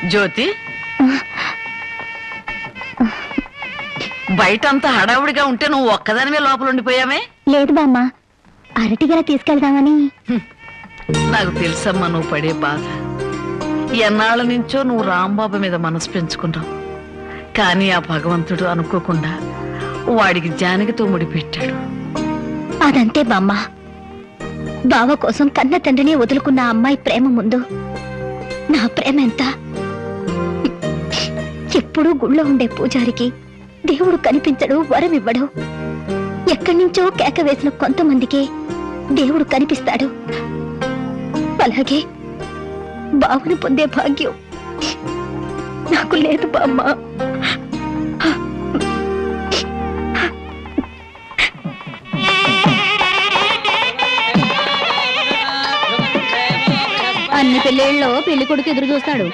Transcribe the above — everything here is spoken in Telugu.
జ్యోతి, బయటంతా హడావుడిగా ఉంటే నువ్వు ఒక్కదానివే లోపల ఉండిపోయామే? లేదు బామ్మ, అరటిగల తీసుకెళ్దామని. నాకు తెలుసమ్మా నువ్వు పడే బాధ. ఎన్నాళ్ళ నుంచో నువ్వు రాంబాబు మీద మనసు పెంచుకున్నావు. కానీ ఆ భగవంతుడు అనుకోకుండా వాడికి జానకితో ముడిపెట్టాడు. అదంతే బామ్మ. బావ కోసం కన్న తండ్రిని వదులుకున్న అమ్మాయి ప్రేమ ముందు నా ప్రేమ ఎంత? ఎప్పుడూ గుళ్ళో ఉండే పూజారికి దేవుడు కనిపించడు, వరం ఇవ్వడు. ఎక్కడి నుంచో కేక వేసిన కొంతమందికే దేవుడు కనిపిస్తాడు. అలాగే బావను పొందే భాగ్యం నాకు లేదు బామ్మ. అన్ని పెళ్ళిళ్ళలో పెళ్లి కొడుకు ఎదురు చూస్తాడు.